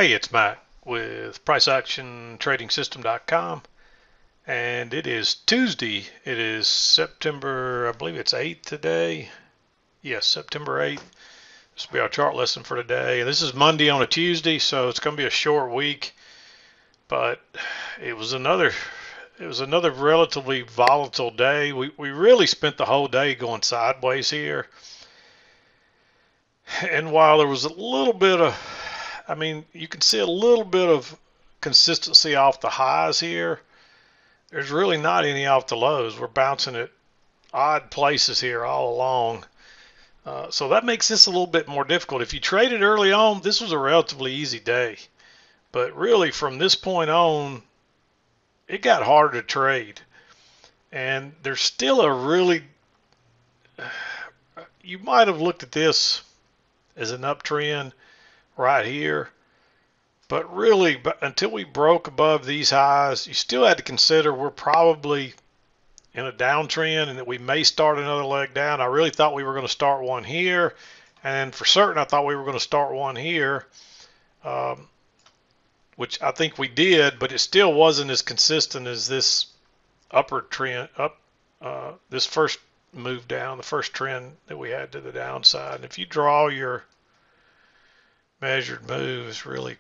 Hey, it's Matt with PriceActionTradingSystem.com, and it is Tuesday. It is September, I believe it's 8th today. Yes, September 8th. This will be our chart lesson for today. This is Monday on a Tuesday, so it's going to be a short week, but it was another relatively volatile day. We really spent the whole day going sideways here. And while there was a little bit of you can see a little bit of consistency off the highs here. There's really not any off the lows. We're bouncing at odd places here all along. So that makes this a little bit more difficult. If you traded early on, this was a relatively easy day. But really, from this point on, it got harder to trade. And there's still a really, you might have looked at this as an uptrend right here. But really, until we broke above these highs, you still had to consider we're probably in a downtrend and that we may start another leg down. I really thought we were going to start one here, and for certain I thought we were going to start one here, which I think we did, but it still wasn't as consistent as this upward trend, this first move down, the first trend that we had to the downside. And if you draw your measured moves, I'd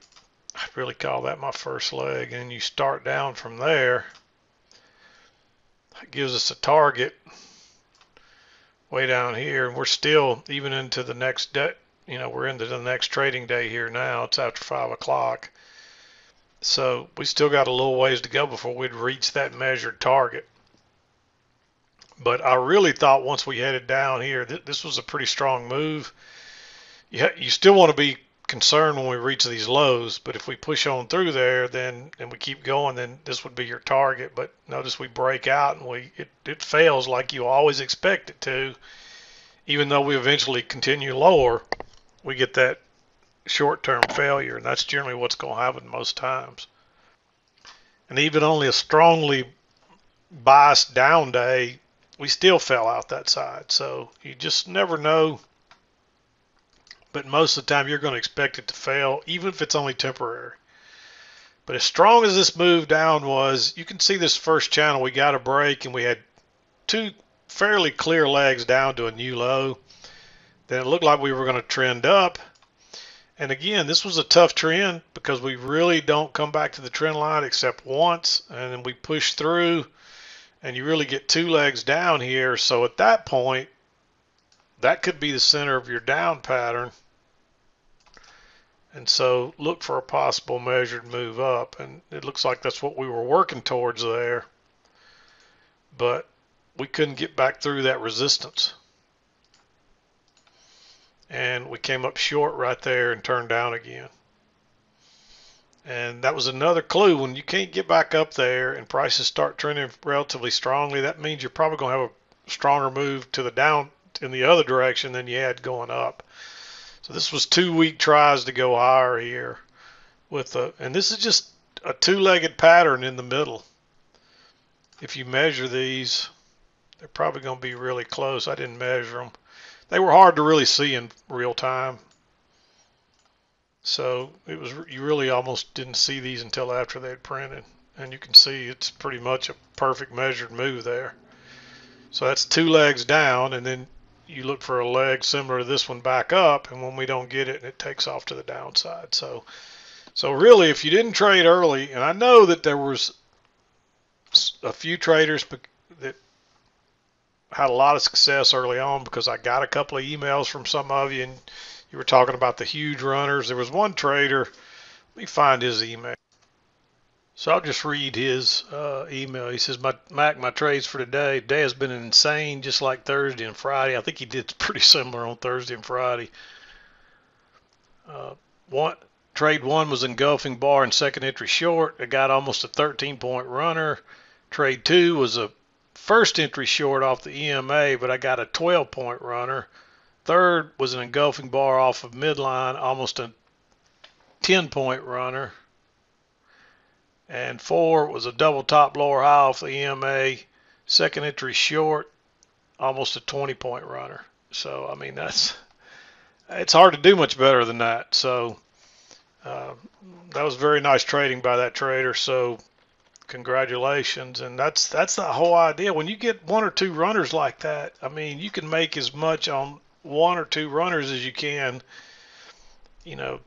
really call that my first leg, and you start down from there. It gives us a target way down here, and we're still even into the next day. We're into the next trading day here now. It's after 5 o'clock, so we still got a little ways to go before we'd reach that measured target. But I really thought once we headed down here, this was a pretty strong move. You still want to be concerned when we reach these lows, but if we push on through there and we keep going, then this would be your target. But notice we break out and it fails like you always expect it to. Even though we eventually continue lower, we get that short-term failure, and that's generally what's going to happen most times. And even only a strongly biased down day, we still fell out that side. So you just never know. But most of the time, you're going to expect it to fail, even if it's only temporary. But as strong as this move down was, you can see this first channel, we got a break, and we had two fairly clear legs down to a new low. Then it looked like we were going to trend up. And again, this was a tough trend because we really don't come back to the trend line except once, and then we push through, and you really get two legs down here. So at that point, that could be the center of your down pattern. And so look for a possible measured move up. And it looks like that's what we were working towards there. But we couldn't get back through that resistance. And we came up short right there and turned down again. And that was another clue. When you can't get back up there and prices start trending relatively strongly, that means you're probably going to have a stronger move to the down in the other direction than you had going up. So this was 2 weak tries to go higher here and this is just a two-legged pattern in the middle. If you measure these, they're probably going to be really close. I didn't measure them. They were hard to really see in real time. So you really almost didn't see these until after they had printed. And you can see it's pretty much a perfect measured move there. So that's two legs down, and then you look for a leg similar to this one back up, and when we don't get it, it takes off to the downside. So really, if you didn't trade early, and I know that there was a few traders that had a lot of success early on because I got a couple of emails from some of you, and you were talking about the huge runners. There was one trader, let me find his email. So I'll just read his email. He says, Mac, my trades for today. Today has been insane, just like Thursday and Friday. I think he did pretty similar on Thursday and Friday. Trade one was engulfing bar and second entry short. I got almost a 13-point runner. Trade two was a first entry short off the EMA, but I got a 12-point runner. Third was an engulfing bar off of midline, almost a 10-point runner. And 4 was a double top lower high off the EMA, second entry short, almost a 20-point runner. So I mean, it's hard to do much better than that. So Uh, that was very nice trading by that trader. So congratulations. And that's the whole idea. When you get one or two runners like that, I mean, you can make as much on one or two runners as you can, you know,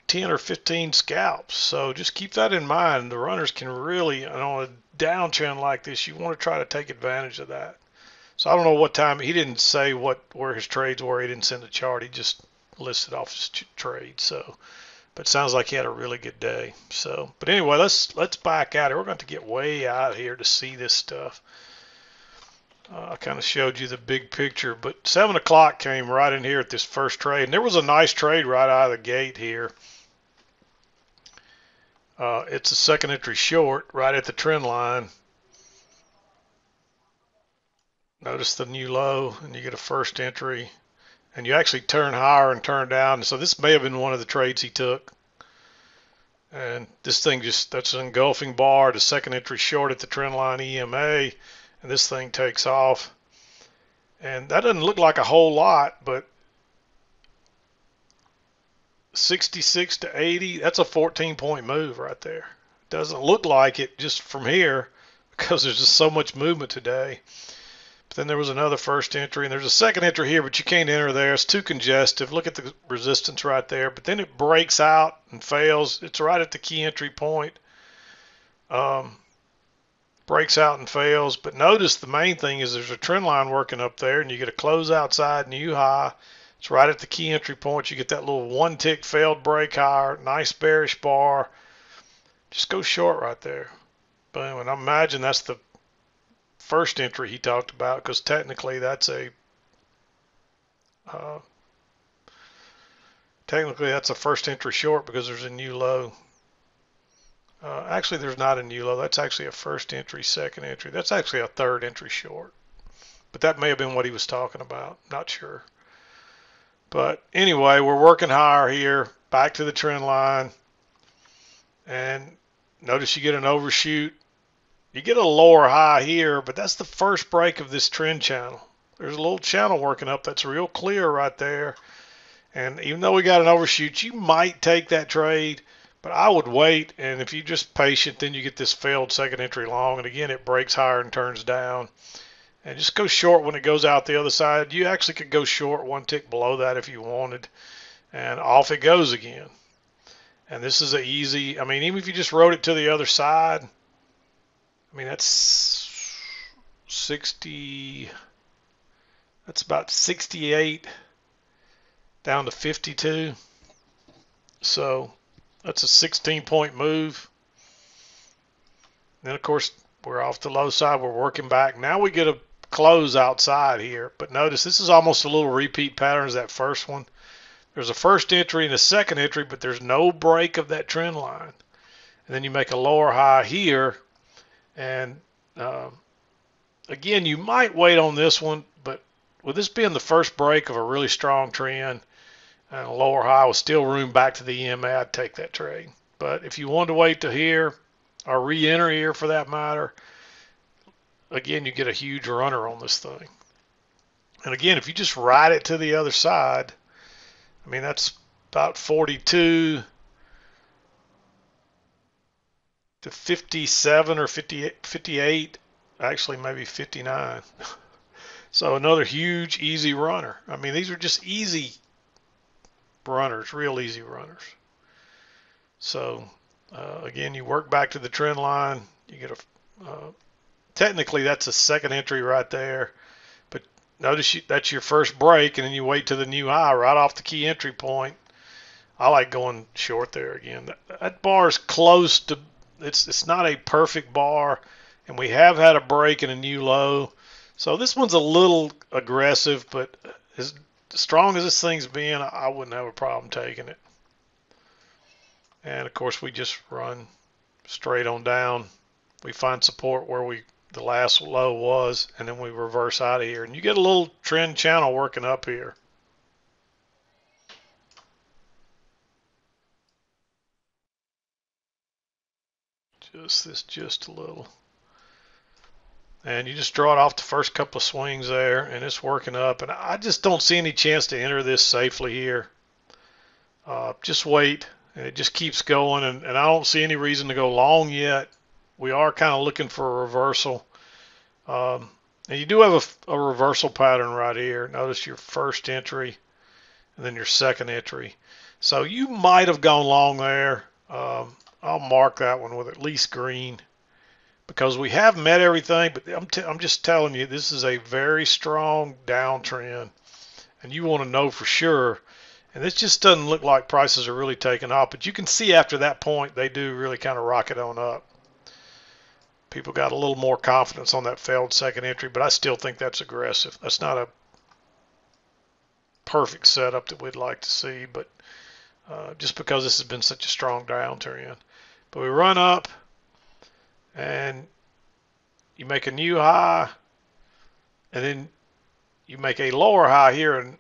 10 or 15 scalps. So just keep that in mind. The runners can really, on a downtrend like this, you want to try to take advantage of that. So I don't know what time, he didn't say where his trades were. He didn't send a chart. He just listed off his trade. So, but it sounds like he had a really good day. So, but anyway, let's back out here. We're going to get way out here to see this stuff. I kind of showed you the big picture, but 7 o'clock came right in here at this first trade. And there was a nice trade right out of the gate here. It's a second entry short right at the trend line. Notice the new low, and you get a first entry, and you actually turn higher and turn down. So this may have been one of the trades he took. And this thing that's an engulfing bar, the second entry short at the trend line EMA, and this thing takes off. And that doesn't look like a whole lot, but 66 to 80, that's a 14-point move right there. It doesn't look like it just from here because there's just so much movement today. But then there was another first entry, and there's a second entry here, but you can't enter there. It's too congestive. Look at the resistance right there. But then it breaks out and fails. It's right at the key entry point. Breaks out and fails. But notice the main thing is there's a trend line working up there, and you get a close outside new high. It's right at the key entry point. You get that little one tick failed break higher, nice bearish bar. Just go short right there. Boom. And I imagine that's the first entry he talked about, because technically that's a first entry short because there's a new low. Actually, there's not a new low. That's actually a first entry, second entry. That's actually a third entry short. But that may have been what he was talking about. Not sure. But anyway, we're working higher here, back to the trend line. And notice you get an overshoot. You get a lower high here, but that's the first break of this trend channel. There's a little channel working up that's real clear right there. And even though we got an overshoot, you might take that trade, but I would wait. And if you're just patient, then you get this failed second entry long. And again, it breaks higher and turns down. And just go short when it goes out the other side. You actually could go short one tick below that if you wanted. And off it goes again. And this is an easy, I mean, even if you just rode it to the other side, I mean, that's 60, that's about 68 down to 52. So that's a 16-point move. Then, of course, we're off the low side. We're working back. Now we get a close outside here. But notice this is almost a little repeat pattern as that first one. There's a first entry and a second entry, but there's no break of that trend line. And then you make a lower high here. And again, you might wait on this one, but with this being the first break of a really strong trend and a lower high with still room back to the EMA, I'd take that trade. But if you wanted to wait to here or re-enter here for that matter, again, you get a huge runner on this thing. And again, if you just ride it to the other side, I mean, that's about 42 to 57 or 58, actually maybe 59. So another huge, easy runner. I mean, these are just easy runners, real easy runners. So again, you work back to the trend line. You get technically that's a second entry right there. But notice that's your first break, and then you wait to the new high right off the key entry point. I like going short there again. That bar is close to, it's not a perfect bar, and we have had a break and a new low. So this one's a little aggressive, but as strong as this thing's been, I wouldn't have a problem taking it. And of course, we just run straight on down. We find support where the last low was, and then we reverse out of here. And you get a little trend channel working up here. Just a little. And you just draw it off the first couple of swings there, and it's working up. And I just don't see any chance to enter this safely here. Just wait and it just keeps going, and I don't see any reason to go long yet. We are kind of looking for a reversal. And you do have a reversal pattern right here. Notice your first entry and then your second entry. So you might have gone long there. I'll mark that one with at least green because we have met everything, but I'm just telling you, this is a very strong downtrend, and you want to know for sure. And this just doesn't look like prices are really taking off, but you can see after that point, they do really kind of rocket on up. People got a little more confidence on that failed second entry, but I still think that's aggressive. That's not a perfect setup that we'd like to see, but just because this has been such a strong downturn. But we run up, and you make a new high, and then you make a lower high here, and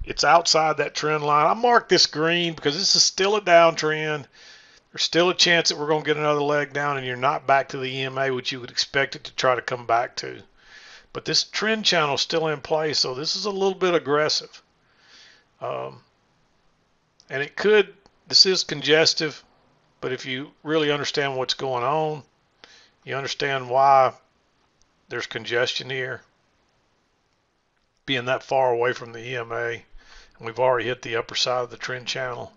it's outside that trend line. I marked this green because this is still a downtrend. There's still a chance that we're going to get another leg down, and you're not back to the EMA, which you would expect it to try to come back to. But this trend channel is still in place, so this is a little bit aggressive. And this is congestive, but if you really understand what's going on, you understand why there's congestion here, being that far away from the EMA, and we've already hit the upper side of the trend channel.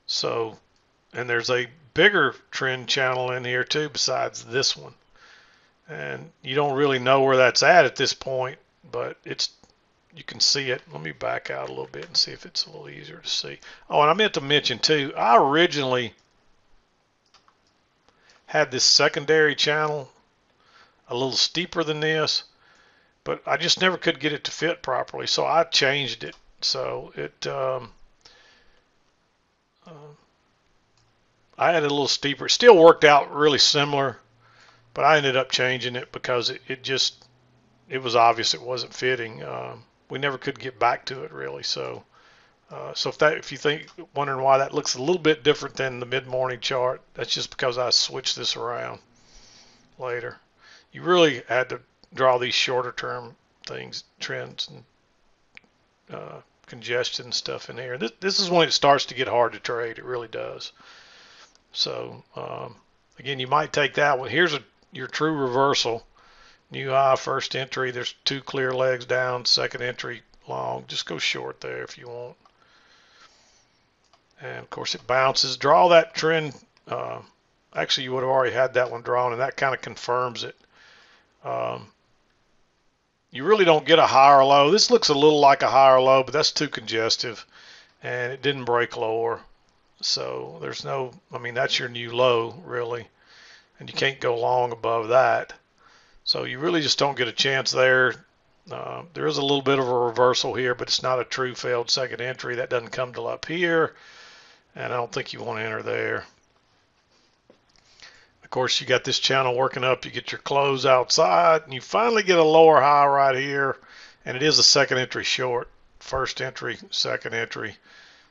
So, and there's a bigger trend channel in here too besides this one, and you don't really know where that's at this point, but you can see it. Let me back out a little bit and see if it's a little easier to see. Oh, and I meant to mention too, I originally had this secondary channel a little steeper than this, but I just never could get it to fit properly, so I changed it. So I had it a little steeper. It still worked out really similar, but I ended up changing it because it was obvious it wasn't fitting. We never could get back to it really. So if you wondering why that looks a little bit different than the mid-morning chart, that's just because I switched this around later. You really had to draw these shorter term things, trends and congestion stuff in here. This is when it starts to get hard to trade. It really does. So again, you might take that one. Here's your true reversal. New high, first entry. There's two clear legs down. Second entry long. Just go short there if you want. And of course it bounces. Draw that trend. Actually, you would have already had that one drawn, and that kind of confirms it. You really don't get a higher low. This looks a little like a higher low, but that's too congestive, and it didn't break lower. So there's no, I mean, that's your new low really, and you can't go long above that. So you really just don't get a chance there. There is a little bit of a reversal here, but it's not a true failed second entry. That doesn't come till up here, and I don't think you want to enter there. Of course, you got this channel working up. You get your close outside, and you finally get a lower high right here, and it is a second entry short. First entry, second entry.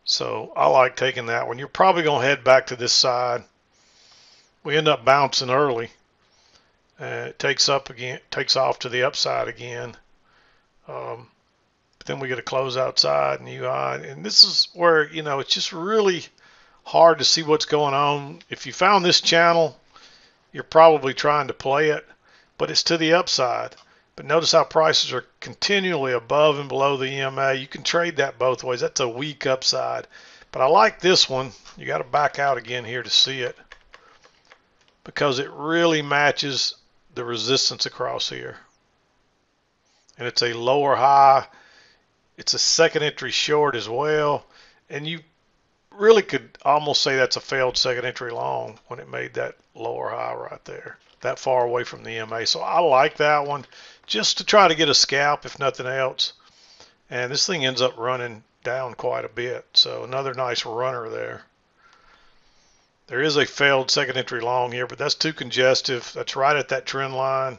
So I like taking that one. You're probably going to head back to this side. We end up bouncing early. It takes off to the upside again. But then we get a close outside, new high. And this is where, it's just really hard to see what's going on. If you found this channel, you're probably trying to play it, but it's to the upside. But notice how prices are continually above and below the EMA. You can trade that both ways. That's a weak upside. But I like this one. You got to back out again here to see it, because it really matches the resistance across here. And it's a lower high. It's a second entry short as well. And you really could almost say that's a failed second entry long when it made that lower high right there, that far away from the EMA. So I like that one just to try to get a scalp if nothing else. And this thing ends up running down quite a bit. So another nice runner there. There is a failed second entry long here, but that's too congestive. That's right at that trend line.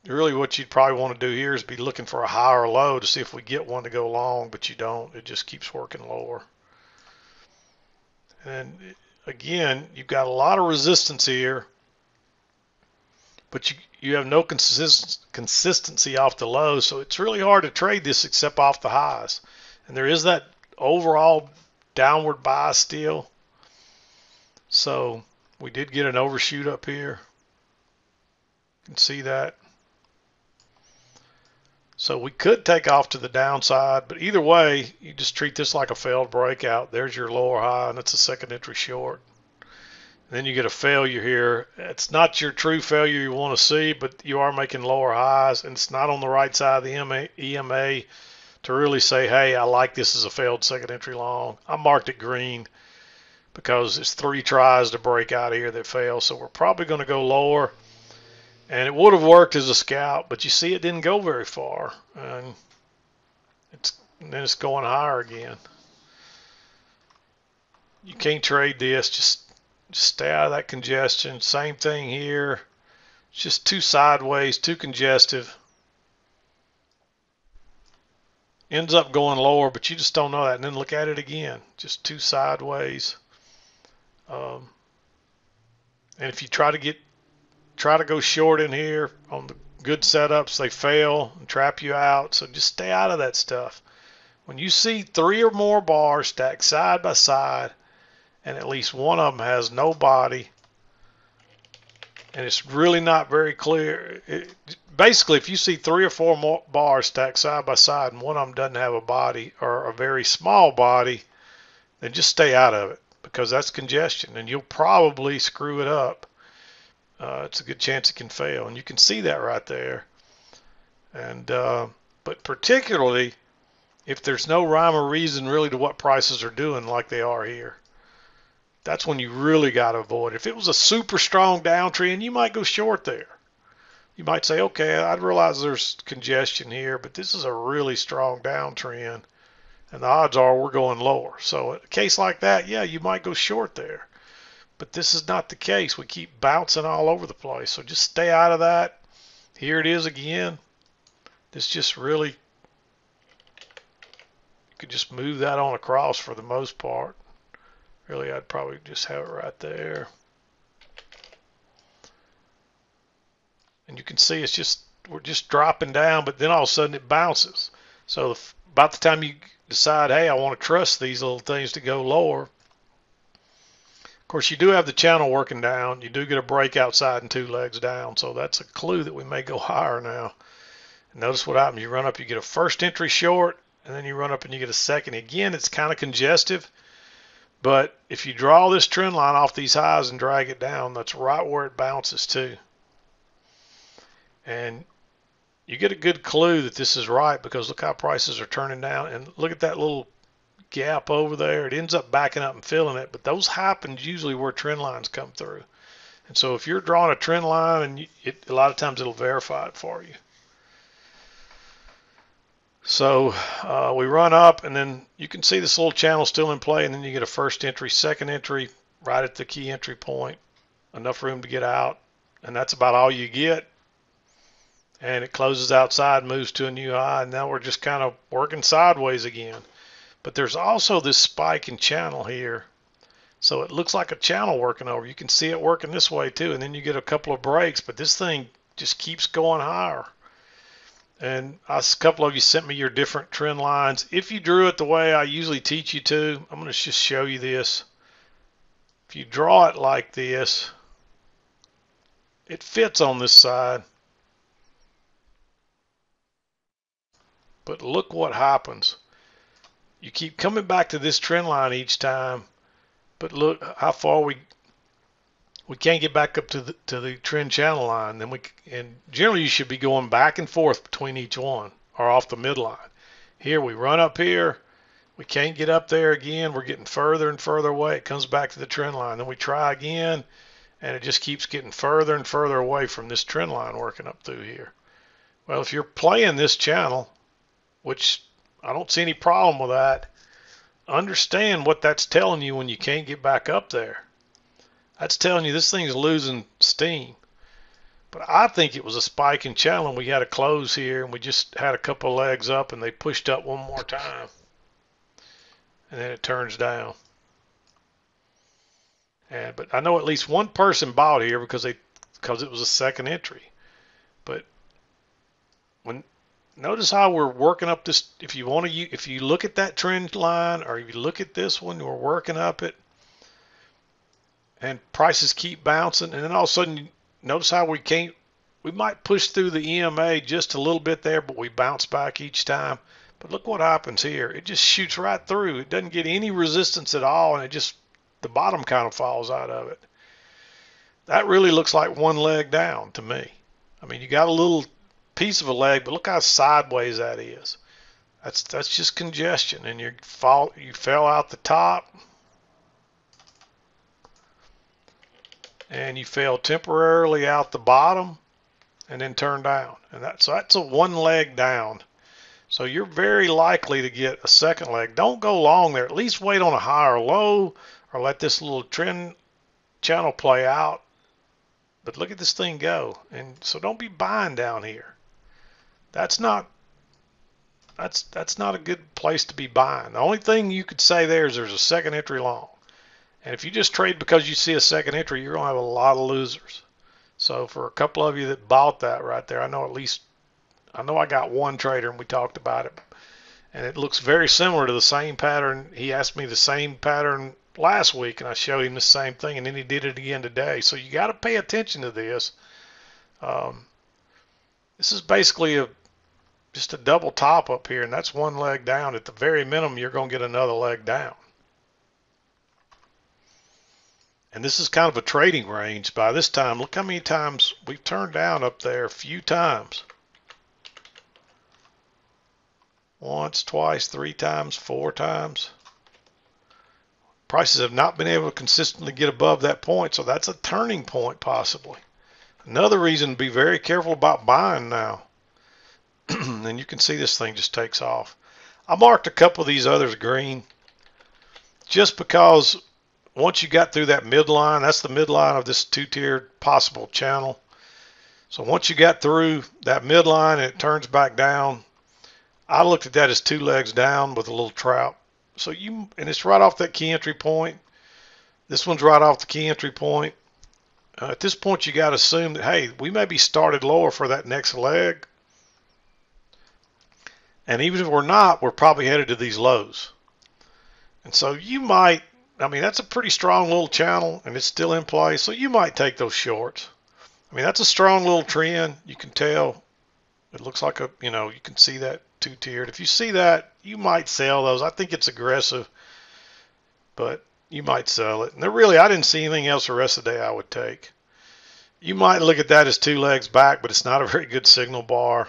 Really what you'd probably want to do here is be looking for a higher low to see if we get one to go long, but you don't. It just keeps working lower. And again, you've got a lot of resistance here, but you have no consistency off the low, so it's really hard to trade this except off the highs. And there is that overall downward bias still. So we did get an overshoot up here. You can see that. So we could take off to the downside, but either way, you just treat this like a failed breakout. There's your lower high, and it's a second entry short. And then you get a failure here. It's not your true failure you want to see, but you are making lower highs, and it's not on the right side of the EMA to really say, hey, I like this as a failed second entry long. I marked it green because it's 3 tries to break out here that fail. So we're probably going to go lower. And it would have worked as a scalp, but you see it didn't go very far. And then it's going higher again. You can't trade this. Just stay out of that congestion. Same thing here. It's just too sideways, too congestive. Ends up going lower, but you just don't know that. And then look at it again. Just too sideways. And if you try to go short in here on the good setups, they fail and trap you out. So just stay out of that stuff. When you see 3 or more bars stacked side by side, and at least one of them has no body, and it's really not very clear. Basically, if you see 3 or 4 more bars stacked side by side, and one of them doesn't have a body or a very small body, then just stay out of it, because that's congestion, and you'll probably screw it up. It's a good chance it can fail, and you can see that right there. And but particularly if there's no rhyme or reason really to what prices are doing like they are here, that's when you really got to avoid. If it was a super strong downtrend, you might go short there. You might say, okay, I realize there's congestion here, but this is a really strong downtrend, and the odds are we're going lower. So in a case like that, yeah, you might go short there. But this is not the case. We keep bouncing all over the place. So just stay out of that. Here it is again. This just really, you could just move that on across for the most part. Really, I'd probably just have it right there. And you can see it's just, we're just dropping down, but then all of a sudden it bounces. So about the time you decide, hey, I want to trust these little things to go lower, of course, you do have the channel working down. You do get a break outside and 2 legs down. So that's a clue that we may go higher now. And notice what happens. You run up, you get a first entry short, and then you run up and you get a second. Again, it's kind of congestive. But if you draw this trend line off these highs and drag it down, that's right where it bounces to. And you get a good clue that this is right, because look how prices are turning down. And look at that little gap over there. It ends up backing up and filling it, but those happen usually where trend lines come through. And so if you're drawing a trend line, and a lot of times it'll verify it for you. So we run up, and then you can see this little channel still in play, and then you get a first entry, second entry right at the key entry point, enough room to get out, and that's about all you get. And it closes outside, moves to a new high, and now we're just kind of working sideways again. But there's also this spike in channel here. So it looks like a channel working over. You can see it working this way too. And then you get a couple of breaks, but this thing just keeps going higher. And a couple of you sent me your different trend lines. If you drew it the way I usually teach you to, I'm going to just show you this. If you draw it like this, it fits on this side. But look what happens. You keep coming back to this trend line each time, but look how far we can't get back up to the trend channel line. And generally you should be going back and forth between each one, or off the midline. Here we run up here, we can't get up there again. We're getting further and further away. It comes back to the trend line. Then we try again, and it just keeps getting further and further away from this trend line working up through here. Well, if you're playing this channel, which I don't see any problem with that, understand what that's telling you when you can't get back up there. That's telling you this thing's losing steam. But I think it was a spike in channel, and we had a close here, and we just had a couple of legs up, and they pushed up one more time. And then it turns down. But I know at least one person bought here because it was a second entry. But when notice how we're working up this. If you want to, if you look at that trend line, or if you look at this one, we're working up it, and prices keep bouncing, and then all of a sudden, notice how we can't. We might push through the EMA just a little bit there, but we bounce back each time. But look what happens here. It just shoots right through. It doesn't get any resistance at all, and it just, the bottom kind of falls out of it. That really looks like one leg down to me. I mean, you got a little piece of a leg, but look how sideways that is. That's just congestion, and you fell out the top, and you fell temporarily out the bottom, and then turn down. And so that's a one leg down. So you're very likely to get a second leg. Don't go long there. At least wait on a higher low, or let this little trend channel play out. But look at this thing go. And so don't be buying down here. That's not a good place to be buying. The only thing you could say there is there's a second entry long. And if you just trade because you see a second entry, you're going to have a lot of losers. So for a couple of you that bought that right there, I know I got one trader and we talked about it. And it looks very similar to the same pattern. He asked me the same pattern last week and I showed him the same thing, and then he did it again today. So you got to pay attention to this. This is basically just a double top up here, and that's one leg down. At the very minimum, you're going to get another leg down. And this is kind of a trading range. By this time, look how many times we've turned down up there. A few times. Once, twice, 3 times, 4 times. Prices have not been able to consistently get above that point, so that's a turning point possibly. Another reason to be very careful about buying now. And you can see this thing just takes off. I marked a couple of these others green just because once you got through that midline, that's the midline of this two-tiered possible channel. So once you got through that midline and it turns back down, I looked at that as 2 legs down with a little trap. So and it's right off that key entry point. This one's right off the key entry point. At this point, you got to assume that, hey, we may be started lower for that next leg. And even if we're not, we're probably headed to these lows. And so you might, I mean, that's a pretty strong little channel and it's still in play. So you might take those shorts. I mean, that's a strong little trend. You can tell it looks like you can see that two-tiered. If you see that, you might sell those. I think it's aggressive, but you might sell it. And I didn't see anything else the rest of the day I would take. You might look at that as 2 legs back, but it's not a very good signal bar.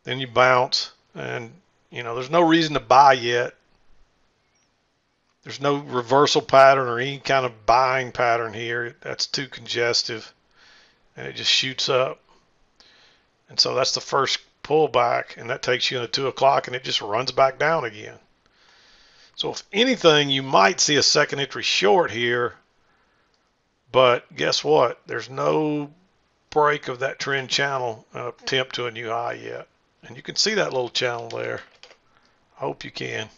Then you bounce, and there's no reason to buy yet. There's no reversal pattern or any kind of buying pattern here. That's too congestive, and it just shoots up. And so that's the first pullback, and that takes you into 2 o'clock, and it just runs back down again. So if anything, you might see a second entry short here, but guess what? There's no break of that trend channel attempt to a new high yet. And you can see that little channel there. I hope you can.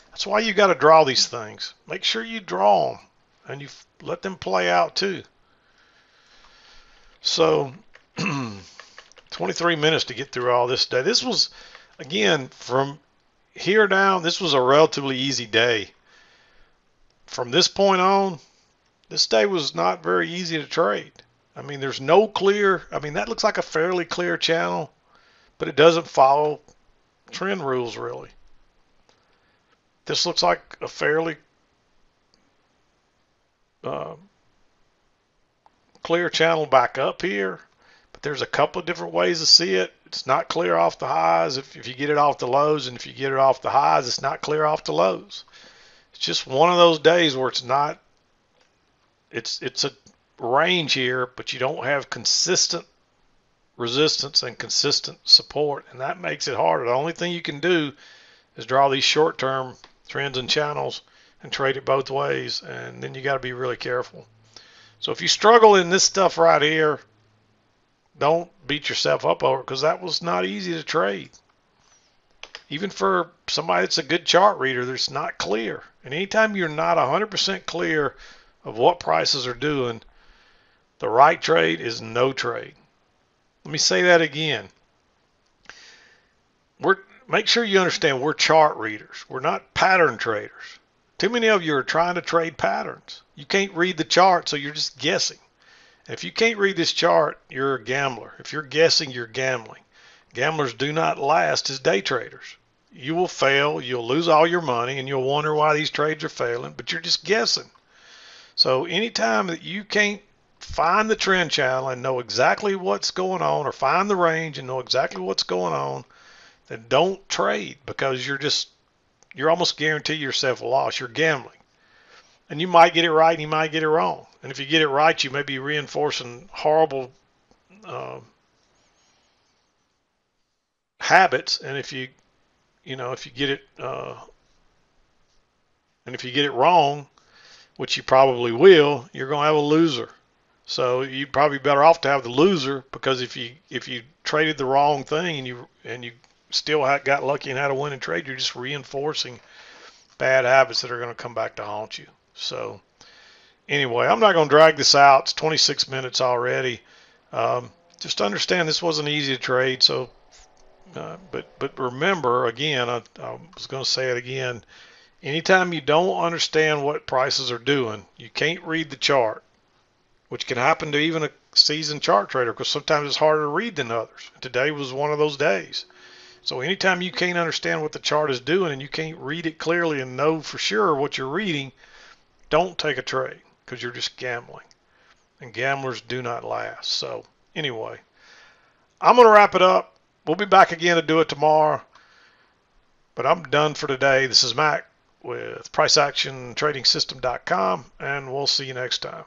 That's why you got to draw these things. Make sure you draw them and you let them play out too. So 23 minutes to get through all this today. This was, again, from here down, this was a relatively easy day. From this point on, this day was not very easy to trade. I mean, there's no clear, that looks like a fairly clear channel, but it doesn't follow trend rules really. This looks like a fairly clear channel back up here, but there's a couple of different ways to see it. It's not clear off the highs if you get it off the lows, and if you get it off the highs, it's not clear off the lows. It's just one of those days where it's a range here, but you don't have consistent resistance and consistent support, and that makes it harder. The only thing you can do is draw these short-term trends and channels and trade it both ways, and then you got to be really careful. So if you struggle in this stuff right here, don't beat yourself up over it, because that was not easy to trade. Even for somebody that's a good chart reader, that's not clear. And anytime you're not 100% clear of what prices are doing, the right trade is no trade. Let me say that again. we're make sure you understand we're chart readers. We're not pattern traders. Too many of you are trying to trade patterns. You can't read the chart, so you're just guessing. If you can't read this chart, you're a gambler. If you're guessing, you're gambling. Gamblers do not last as day traders. You will fail, you'll lose all your money, and you'll wonder why these trades are failing, but you're just guessing. So anytime that you can't find the trend channel and know exactly what's going on, or find the range and know exactly what's going on, then don't trade, because you're almost guaranteed yourself a loss. You're gambling. And you might get it right and you might get it wrong. And if you get it right, you may be reinforcing horrible uh, habits. And if you if you get it and if you get it wrong, which you probably will, you're going to have a loser. So you're probably better off to have the loser, because if you traded the wrong thing and you still got lucky and had a winning trade, you're just reinforcing bad habits that are going to come back to haunt you. So anyway, I'm not going to drag this out. It's 26 minutes already. Just understand this wasn't easy to trade. So, but remember, again, I was going to say it again. Anytime you don't understand what prices are doing, you can't read the chart, which can happen to even a seasoned chart trader, because sometimes it's harder to read than others. Today was one of those days. So anytime you can't understand what the chart is doing and you can't read it clearly and know for sure what you're reading, don't take a trade, because you're just gambling. And gamblers do not last. So anyway, I'm going to wrap it up. We'll be back again to do it tomorrow. But I'm done for today. This is Mac with PriceActionTradingSystem.com, and we'll see you next time.